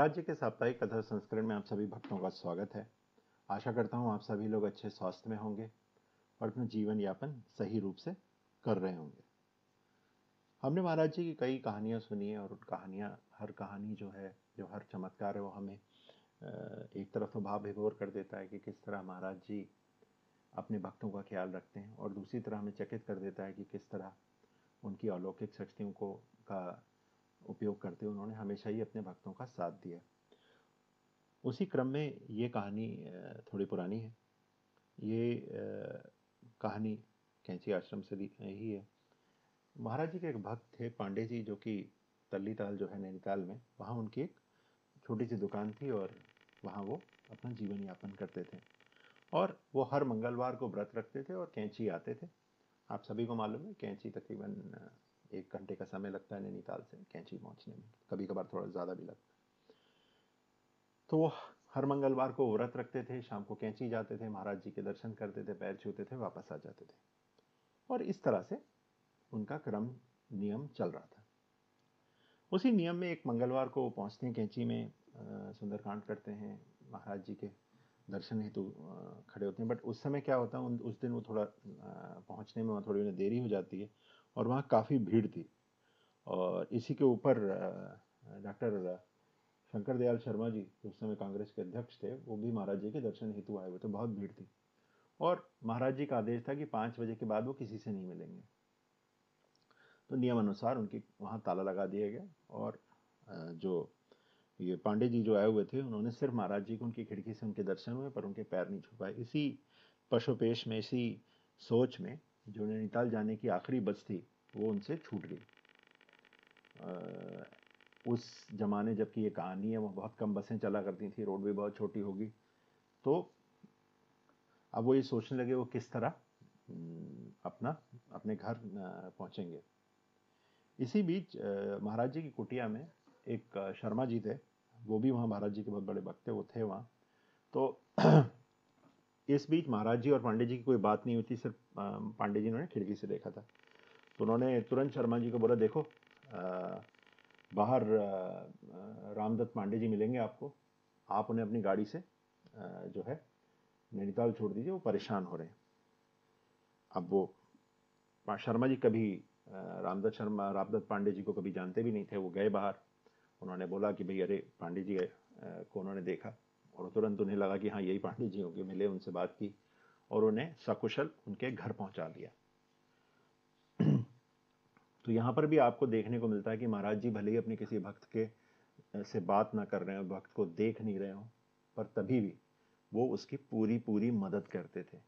महाराज जी के साप्ताहिक कथा संस्करण में आप सभी भक्तों का स्वागत है। आशा करता हूँ आप सभी लोग अच्छे स्वास्थ्य में होंगे और अपना जीवन यापन सही रूप से कर रहे होंगे। हमने महाराज जी की कई कहानियाँ सुनी है और हर कहानी जो है, जो हर चमत्कार है, वो हमें एक तरफ तो भाव विभोर कर देता है कि किस तरह महाराज जी अपने भक्तों का ख्याल रखते हैं, और दूसरी तरह हमें चकित कर देता है कि किस तरह उनकी अलौकिक शक्तियों का उपयोग करते हुए उन्होंने हमेशा ही अपने भक्तों का साथ दिया। उसी क्रम में ये कहानी थोड़ी पुरानी है। ये कहानी कैंची आश्रम से ही है। महाराज जी के एक भक्त थे पांडे जी, जो कि तल्लीताल जो है नैनीताल में, वहाँ उनकी एक छोटी सी दुकान थी और वहाँ वो अपना जीवन यापन करते थे। और वो हर मंगलवार को व्रत रखते थे और कैंची आते थे। आप सभी को मालूम है कैंची तकरीबन 1 घंटे का समय लगता है नैनीताल से कैंची पहुँचने में, कभी कभार थोड़ा ज़्यादा भी लगता है। तो वो हर मंगलवार को व्रत रखते थे, शाम को कैंची जाते थे, महाराज जी के दर्शन करते थे, पैर छूते थे, वापस आ जाते थे। और इस तरह से उनका क्रम नियम चल रहा था। उसी नियम में एक मंगलवार को पहुंचते हैं कैंची में, सुंदरकांड करते हैं, महाराज जी के दर्शन हेतु खड़े होते हैं। बट उस समय क्या होता है, उस दिन वो थोड़ा पहुंचने में थोड़ी उन्हें देरी हो जाती है और वहाँ काफ़ी भीड़ थी। और इसी के ऊपर डॉक्टर शंकर दयाल शर्मा जी, जो उस समय कांग्रेस के अध्यक्ष थे, वो भी महाराज जी के दर्शन हेतु आए हुए थे। बहुत भीड़ थी और महाराज जी का आदेश था कि 5 बजे के बाद वो किसी से नहीं मिलेंगे। तो नियम अनुसार उनकी वहाँ ताला लगा दिया गया और जो ये पांडे जी जो आए हुए थे, उन्होंने सिर्फ महाराज जी को उनकी खिड़की से उनके दर्शन हुए, पर उनके पैर नहीं छू पाए। इसी पशुपेश में, इसी सोच में, जो नैनीताल जाने की आखिरी बस थी वो उनसे छूट गई। उस जमाने जबकि ये कहानी है, वो बहुत कम बसें चला करती थी, रोड भी बहुत छोटी होगी। तो अब वो ये सोचने लगे वो किस तरह अपने घर पहुंचेंगे। इसी बीच महाराज जी की कुटिया में एक शर्मा जी थे, वो भी वहाँ महाराज जी के बहुत बड़े भक्त थे, वो थे वहाँ। तो इस बीच महाराज जी और पांडे जी की कोई बात नहीं हुई थी, सिर्फ पांडे जी ने खिड़की से देखा था। तो उन्होंने तुरंत शर्मा जी को बोला, देखो बाहर रामदत्त पांडे जी मिलेंगे आपको, आप उन्हें अपनी गाड़ी से जो है नैनीताल छोड़ दीजिए, वो परेशान हो रहे हैं। अब वो शर्मा जी कभी रामदत्त पांडे जी को कभी जानते भी नहीं थे। वो गए बाहर, उन्होंने बोला कि भाई अरे पांडे जी को उन्होंने देखा और तुरंत उन्हें लगा कि हाँ यही पांडे जी होंगे। मिले, उनसे बात की और उन्हें सकुशल उनके घर पहुंचा दिया। तो यहाँ पर भी आपको देखने को मिलता है कि महाराज जी भले ही अपने किसी भक्त के से बात ना कर रहे हो, भक्त को देख नहीं रहे हो, पर तभी भी वो उसकी पूरी पूरी मदद करते थे।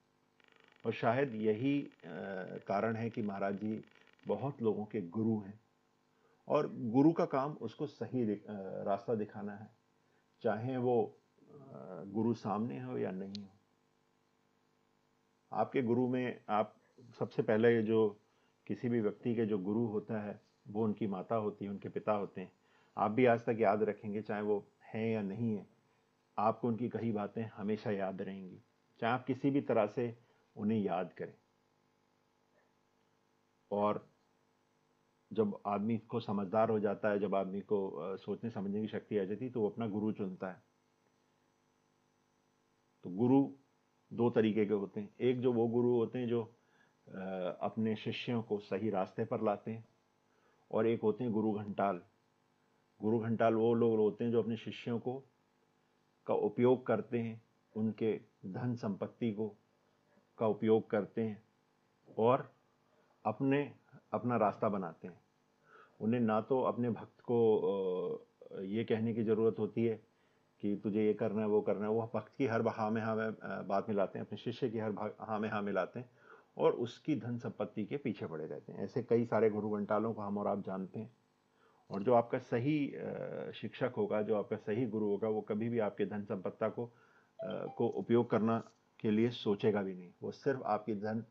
और शायद यही कारण है कि महाराज जी बहुत लोगों के गुरु हैं और गुरु का काम उसको सही रास्ता दिखाना है, चाहे वो गुरु सामने हो या नहीं हो। आपके गुरु में आप सबसे पहले जो किसी भी व्यक्ति के जो गुरु होता है वो उनकी माता होती है, उनके पिता होते हैं। आप भी आज तक याद रखेंगे, चाहे वो हैं या नहीं है, आपको उनकी कही बातें हमेशा याद रहेंगी, चाहे आप किसी भी तरह से उन्हें याद करें। और जब आदमी को समझदार हो जाता है, जब आदमी को सोचने समझने की शक्ति आ जाती है, तो वो अपना गुरु चुनता है। तो गुरु दो तरीके के होते हैं। एक जो वो गुरु होते हैं जो अपने शिष्यों को सही रास्ते पर लाते हैं, और एक होते हैं गुरु घंटाल। गुरु घंटाल वो लोग होते हैं जो अपने शिष्यों को का उपयोग करते हैं, उनके धन संपत्ति को का उपयोग करते हैं और अपना रास्ता बनाते हैं। उन्हें ना तो अपने भक्त को ये कहने की ज़रूरत होती है कि तुझे ये करना है वो करना है, वो भक्त की हर हाँ में बात मिलाते हैं, अपने शिष्य की हर हाँ में हाँ मिलाते हैं और उसकी धन संपत्ति के पीछे पड़े रहते हैं। ऐसे कई सारे गुरु घंटालों को हम और आप जानते हैं। और जो आपका सही शिक्षक होगा, जो आपका सही गुरु होगा, वो कभी भी आपके धन संपत्ता को उपयोग करना के लिए सोचेगा भी नहीं। वो सिर्फ आपकी धन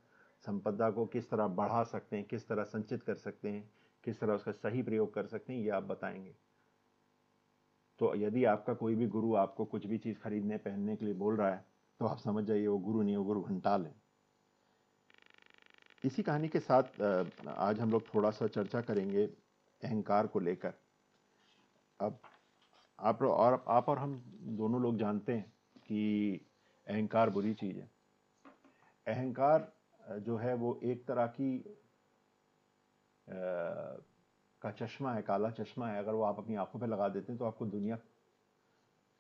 संपदा को किस तरह बढ़ा सकते हैं, किस तरह संचित कर सकते हैं, किस तरह उसका सही प्रयोग कर सकते हैं, ये आप बताएंगे। तो यदि आपका कोई भी गुरु आपको कुछ भी चीज़ खरीदने पहनने के लिए बोल रहा है, तो आप समझ जाइए वो गुरु नहीं, वो गुरु घंटाल है। इसी कहानी के साथ आज हम लोग थोड़ा सा चर्चा करेंगे अहंकार को लेकर। अब आप और हम दोनों लोग जानते हैं कि अहंकार बुरी चीज़ है। अहंकार जो है वो एक तरह की का चश्मा है, काला चश्मा है। अगर वो आप अपनी आंखों पे लगा देते हैं तो आपको दुनिया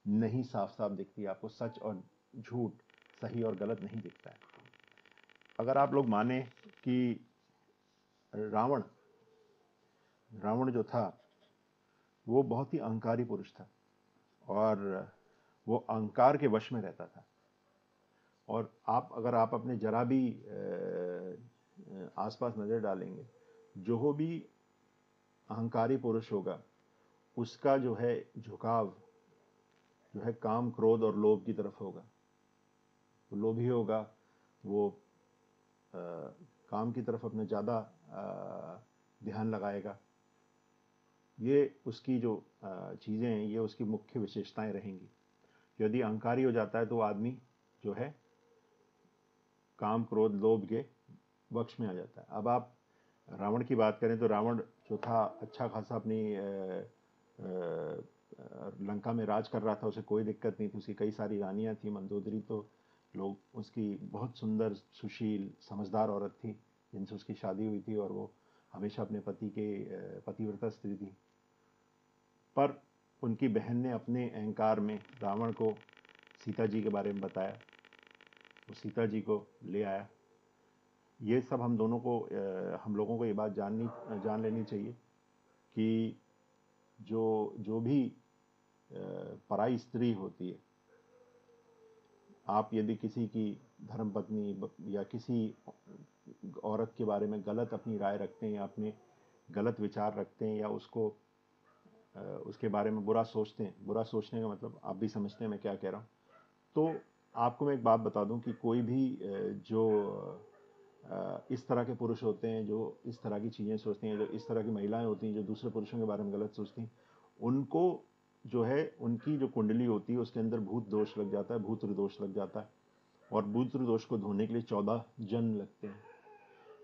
नहीं साफ साफ दिखती है, आपको सच और झूठ, सही और गलत नहीं दिखता है। अगर आप लोग माने कि रावण रावण जो था वो बहुत ही अहंकारी पुरुष था और वो अहंकार के वश में रहता था। और अगर आप अपने जरा भी आसपास नजर डालेंगे, जो भी अहंकारी पुरुष होगा उसका जो है झुकाव जो है काम, क्रोध और लोभ की तरफ होगा। वो लोभी होगा, वो काम की तरफ अपने ज़्यादा ध्यान लगाएगा। ये उसकी जो चीज़ें हैं, ये उसकी मुख्य विशेषताएं रहेंगी। यदि अहंकारी हो जाता है तो आदमी जो है काम, क्रोध, लोभ के वश में आ जाता है। अब आप रावण की बात करें तो रावण जो था अच्छा खासा अपनी लंका में राज कर रहा था, उसे कोई दिक्कत नहीं थी। उसकी कई सारी रानियां थी, मंदोदरी तो लोग उसकी बहुत सुंदर, सुशील, समझदार औरत थी जिनसे उसकी शादी हुई थी और वो हमेशा अपने पति के पतिव्रता स्त्री थी। पर उनकी बहन ने अपने अहंकार में रावण को सीता जी के बारे में बताया, वो सीता जी को ले आया। ये सब हम लोगों को ये बात जान लेनी चाहिए कि जो भी पराई स्त्री होती है, आप यदि किसी की धर्मपत्नी या किसी औरत के बारे में गलत अपनी राय रखते हैं या अपने गलत विचार रखते हैं या उसके बारे में बुरा सोचते हैं, बुरा सोचने का मतलब आप भी समझते हैं मैं क्या कह रहा हूँ, तो आपको मैं एक बात बता दूं कि कोई भी जो इस तरह के पुरुष होते हैं, जो इस तरह की चीज़ें सोचती हैं, जो इस तरह की महिलाएं होती हैं जो दूसरे पुरुषों के बारे में गलत सोचती हैं, उनको जो है उनकी जो कुंडली होती है उसके अंदर भूत दोष लग जाता है, भूत दोष लग जाता है। और भूत दोष को धोने के लिए 14 जन्म लगते हैं।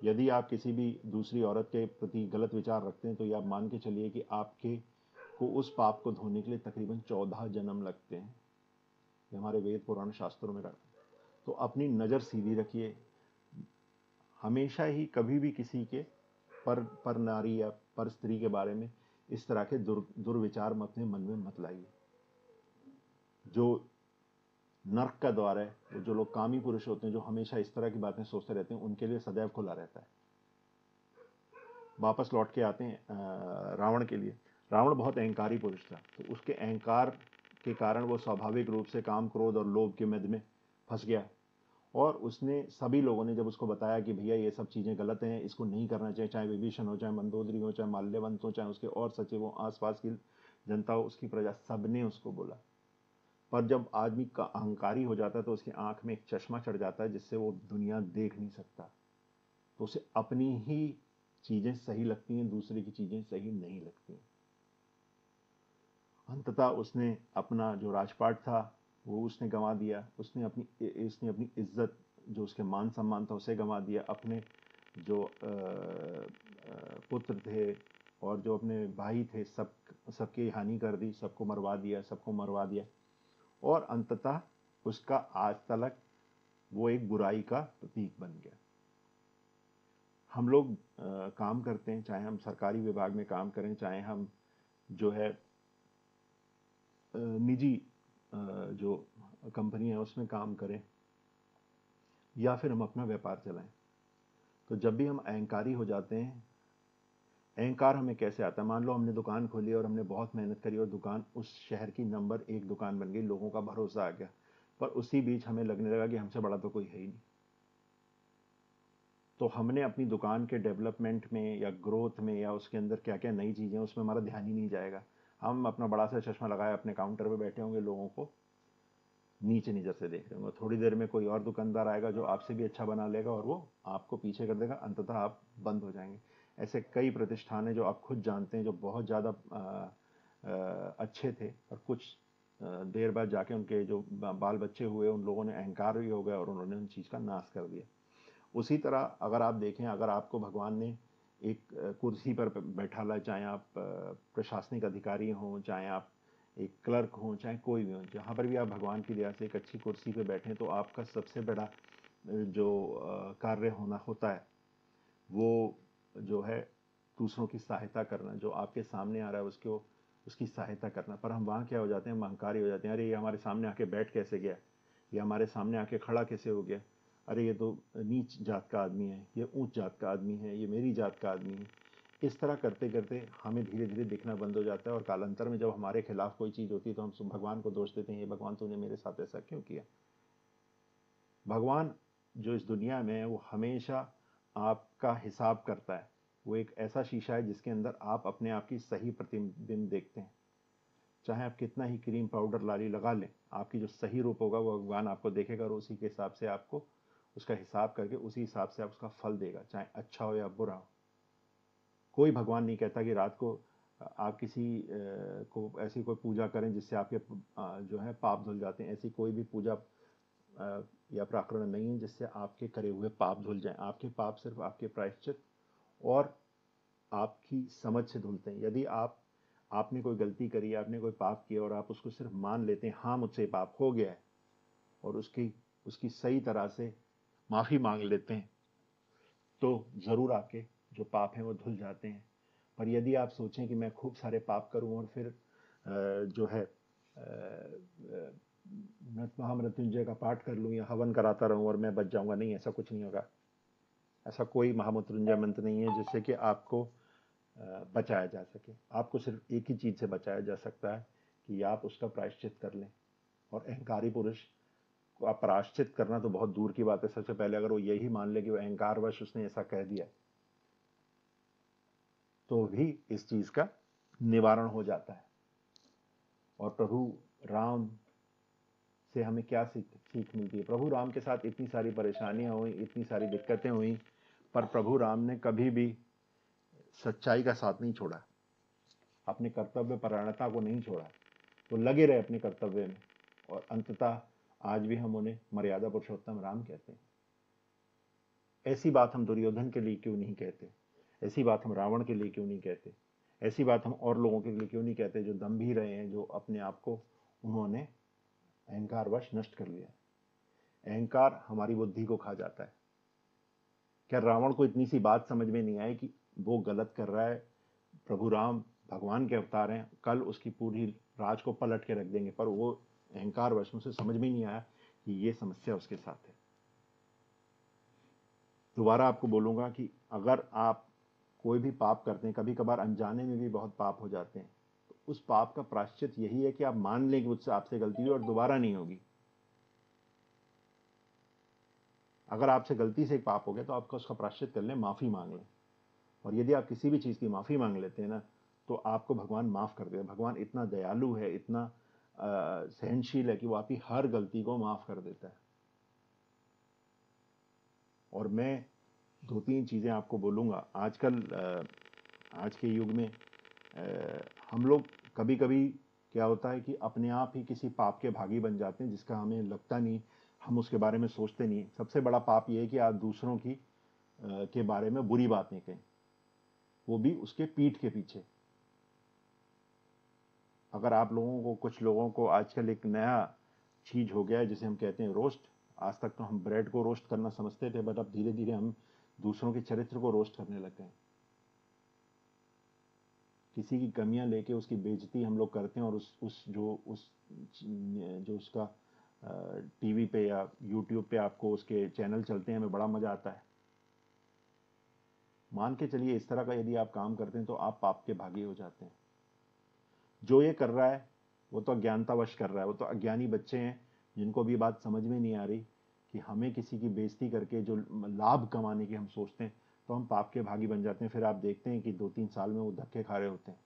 यदि आप किसी भी दूसरी औरत के प्रति गलत विचार रखते हैं तो ये आप मान के चलिए कि आपके को उस पाप को धोने के लिए तकरीबन 14 जन्म लगते हैं। ये हमारे वेद पुराण शास्त्रों में रखा। तो अपनी नज़र सीधी रखिए। हमेशा ही कभी भी किसी के पर नारी या पर स्त्री के बारे में इस तरह के दुर्विचार अपने मन में मत लाइए। जो नर्क का द्वार है, वो जो लोग कामी पुरुष होते हैं, जो हमेशा इस तरह की बातें सोचते रहते हैं, उनके लिए सदैव खुला रहता है। वापस लौट के आते हैं रावण के लिए। रावण बहुत अहंकारी पुरुष था, तो उसके अहंकार के कारण वो स्वाभाविक रूप से काम, क्रोध और लोभ के मद में फंस गया। और उसने, सभी लोगों ने जब उसको बताया कि भैया ये सब चीज़ें गलत हैं, इसको नहीं करना चाहिए, चाहे विभीषण हो, चाहे मंदोदरी हो, चाहे माल्यवंत हो, चाहे उसके और सचिव हो, आसपास की जनता हो, उसकी प्रजा, सब ने उसको बोला। पर जब आदमी का अहंकारी हो जाता है तो उसकी आंख में एक चश्मा चढ़ जाता है जिससे वो दुनिया देख नहीं सकता। तो उसे अपनी ही चीजें सही लगती हैं, दूसरे की चीजें सही नहीं लगती। अंततः उसने अपना जो राजपाट था वो उसने गंवा दिया। उसने अपनी इज्जत, जो उसके मान सम्मान था, उसे गंवा दिया। अपने जो पुत्र थे और जो अपने भाई थे, सबकी हानि कर दी, सबको मरवा दिया। और अंततः उसका आज तक वो एक बुराई का प्रतीक बन गया। हम लोग काम करते हैं, चाहे हम सरकारी विभाग में काम करें, चाहे हम जो है निजी जो कंपनी है उसमें काम करें, या फिर हम अपना व्यापार चलाएं, तो जब भी हम अहंकारी हो जाते हैं, अहंकार हमें कैसे आता है? मान लो हमने दुकान खोली और हमने बहुत मेहनत करी और दुकान उस शहर की नंबर 1 दुकान बन गई, लोगों का भरोसा आ गया, पर उसी बीच हमें लगने लगा कि हमसे बड़ा तो कोई है ही नहीं। तो हमने अपनी दुकान के डेवलपमेंट में या ग्रोथ में या उसके अंदर क्या क्या नई चीज़ें, उसमें हमारा ध्यान ही नहीं जाएगा। हम अपना बड़ा सा चश्मा लगाए अपने काउंटर पे बैठे होंगे, लोगों को नीचे नज़र से देख रहे होंगे। थोड़ी देर में कोई और दुकानदार आएगा जो आपसे भी अच्छा बना लेगा और वो आपको पीछे कर देगा, अंततः आप बंद हो जाएंगे। ऐसे कई प्रतिष्ठान हैं जो आप खुद जानते हैं, जो बहुत ज़्यादा अच्छे थे, और कुछ देर बाद जाके उनके जो बाल बच्चे हुए, उन लोगों ने अहंकार भी हो गया और उन्होंने उन चीज़ का नाश कर दिया। उसी तरह अगर आप देखें, अगर आपको भगवान ने एक कुर्सी पर बैठा ला, चाहे आप प्रशासनिक अधिकारी हों, चाहे आप एक क्लर्क हो, चाहे कोई भी हो, जहाँ पर भी आप भगवान की दया से एक अच्छी कुर्सी पे बैठें, तो आपका सबसे बड़ा जो कार्य होना होता है वो जो है दूसरों की सहायता करना। जो आपके सामने आ रहा है उसको उसकी सहायता करना। पर हम वहाँ क्या हो जाते हैं, हम अहंकारी हो जाते हैं। अरे ये हमारे सामने आके बैठ कैसे गया, ये हमारे सामने आके खड़ा कैसे हो गया, अरे ये तो नीच जात का आदमी है, ये ऊंच जात का आदमी है, ये मेरी जात का आदमी है। इस तरह करते करते हमें धीरे धीरे दिखना बंद हो जाता है, और कालांतर में जब हमारे खिलाफ कोई चीज़ होती है तो हम भगवान को दोष देते हैं, ये भगवान तूने मेरे साथ ऐसा क्यों किया। भगवान जो इस दुनिया में है वो हमेशा आपका हिसाब करता है। वो एक ऐसा शीशा है जिसके अंदर आप अपने आप की सही प्रतिबिंब देखते हैं। चाहे आप कितना ही क्रीम पाउडर लाली लगा लें, आपकी जो सही रूप होगा वो भगवान आपको देखेगा, और उसी के हिसाब से आपको उसका हिसाब करके उसी हिसाब से आप उसका फल देगा, चाहे अच्छा हो या बुरा हो। कोई भगवान नहीं कहता कि रात को आप किसी को ऐसी कोई पूजा करें जिससे आपके जो है पाप धुल जाते हैं। ऐसी कोई भी पूजा या प्राकरण नहीं है जिससे आपके करे हुए पाप धुल जाएं। आपके पाप सिर्फ आपके प्रायश्चित और आपकी समझ से धुलते हैं। यदि आपने कोई गलती करी, आपने कोई पाप किया और आप उसको सिर्फ मान लेते हैं, हाँ मुझसे पाप हो गया है, और उसकी उसकी सही तरह से माफ़ी मांग लेते हैं, तो ज़रूर आपके जो पाप हैं वो धुल जाते हैं। पर यदि आप सोचें कि मैं खूब सारे पाप करूं और फिर जो है महामृत्युंजय का पाठ कर लूं या हवन कराता रहूं और मैं बच जाऊंगा, नहीं, ऐसा कुछ नहीं होगा। ऐसा कोई महामृत्युंजय मंत्र नहीं है जिससे कि आपको बचाया जा सके। आपको सिर्फ एक ही चीज़ से बचाया जा सकता है कि आप उसका प्रायश्चित कर लें। और अहंकारी पुरुष को आप प्रायश्चित करना तो बहुत दूर की बात है। सबसे पहले अगर वो यही मान ले कि वो अहंकारवश उसने ऐसा कह दिया, तो भी इस चीज का निवारण हो जाता है। और प्रभु राम से हमें क्या सीख मिलती है। प्रभु राम के साथ इतनी सारी परेशानियां हुई, इतनी सारी दिक्कतें हुई, पर प्रभु राम ने कभी भी सच्चाई का साथ नहीं छोड़ा, अपने कर्तव्य परायणता को नहीं छोड़ा, वो लगे रहे अपने कर्तव्य में। और अंततः आज भी हम उन्हें मर्यादा पुरुषोत्तम राम कहते हैं। ऐसी बात हम दुर्योधन के लिए क्यों नहीं कहते, ऐसी बात हम रावण के लिए क्यों नहीं कहते, ऐसी बात हम और लोगों के लिए क्यों नहीं कहते जो दम भी रहे हैं, जो अपने आप को उन्होंने अहंकारवश नष्ट कर लिया। अहंकार हमारी बुद्धि को खा जाता है। क्या रावण को इतनी सी बात समझ में नहीं आई कि वो गलत कर रहा है, प्रभु राम भगवान के अवतार हैं, कल उसकी पूरी राज को पलट के रख देंगे, पर वो अहंकारवश उसे समझ में नहीं आया कि ये समस्या उसके साथ है। दोबारा आपको बोलूंगा कि अगर आप कोई भी पाप करते हैं, कभी कभार अनजाने में भी बहुत पाप हो जाते हैं, तो उस पाप का प्रायश्चित यही है कि आप मान लें कि मुझसे आपसे गलती हुई और दोबारा नहीं होगी। अगर आपसे गलती से एक पाप हो गया तो आपका उसका प्रायश्चित कर लें, माफी मांग लें। और यदि आप किसी भी चीज की माफी मांग लेते हैं ना, तो आपको भगवान माफ कर देगा। भगवान इतना दयालु है, इतना सहनशील है कि वो आपकी हर गलती को माफ कर देता है। और मैं दो तीन चीजें आपको बोलूंगा। आजकल आज के युग में हम लोग कभी कभी क्या होता है कि अपने आप ही किसी पाप के भागी बन जाते हैं जिसका हमें लगता नहीं, हम उसके बारे में सोचते नहीं। सबसे बड़ा पाप यह है कि आप दूसरों की के बारे में बुरी बातें कहें, वो भी उसके पीठ के पीछे। अगर आप लोगों को, कुछ लोगों को आजकल एक नया चीज हो गया है जिसे हम कहते हैं रोस्ट। आज तक तो हम ब्रेड को रोस्ट करना समझते थे, बट अब धीरे धीरे हम दूसरों के चरित्र को रोस्ट करने लग गए। किसी की कमियां लेके उसकी बेइज्जती हम लोग करते हैं, और उस जो उसका टीवी पे या यूट्यूब पे आपको उसके चैनल चलते हैं, हमें बड़ा मजा आता है। मान के चलिए इस तरह का यदि आप काम करते हैं तो आप पाप के भागी हो जाते हैं। जो ये कर रहा है वो तो अज्ञानतावश कर रहा है, वो तो अज्ञानी बच्चे हैं जिनको भी बात समझ में नहीं आ रही कि हमें किसी की बेइज्जती करके जो लाभ कमाने की हम सोचते हैं, तो हम पाप के भागी बन जाते हैं। फिर आप देखते हैं कि 2-3 साल में वो धक्के खा रहे होते हैं।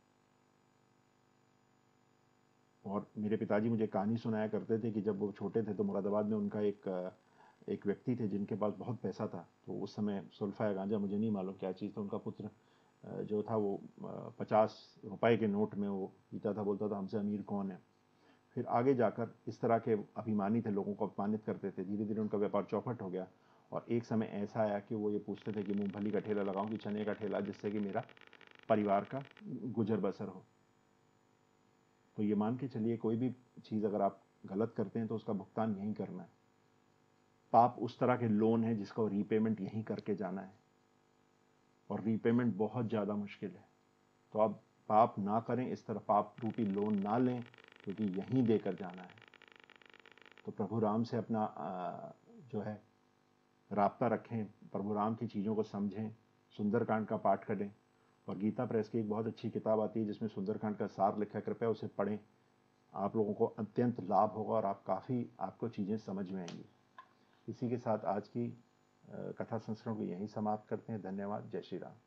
और मेरे पिताजी मुझे कहानी सुनाया करते थे कि जब वो छोटे थे तो मुरादाबाद में उनका एक व्यक्ति थे जिनके पास बहुत पैसा था। तो उस समय सुल्फा या गांजा, मुझे नहीं मालूम क्या चीज़ था, उनका पुत्र जो था वो 50 रुपए के नोट में वो पीता था, बोलता था हमसे अमीर कौन है। फिर आगे जाकर इस तरह के अभिमानी थे, लोगों को अपमानित करते थे। धीरे धीरे उनका व्यापार चौपट हो गया, और एक समय ऐसा आया कि वो ये पूछते थे कि मूंगफली का ठेला लगाऊं कि चने का ठेला, जिससे कि मेरा परिवार का गुजर बसर हो। तो ये मान के चलिए कोई भी चीज़ अगर आप गलत करते हैं तो उसका भुगतान यहीं करना है। पाप उस तरह के लोन है जिसका रीपेमेंट यहीं करके जाना है, और रीपेमेंट बहुत ज़्यादा मुश्किल है। तो आप पाप ना करें, इस तरह पाप रूपी लोन ना लें, क्योंकि यहीं देकर जाना है। तो प्रभु राम से अपना जो है राब्ता रखें, प्रभु राम की चीज़ों को समझें, सुंदरकांड का पाठ करें। और गीता प्रेस की एक बहुत अच्छी किताब आती है जिसमें सुंदरकांड का सार लिखा है, कृपया उसे पढ़ें। आप लोगों को अत्यंत लाभ होगा और आपको चीज़ें समझ में आएंगी। इसी के साथ आज की कथा संस्करण को यहीं समाप्त करते हैं। धन्यवाद। जय श्री राम।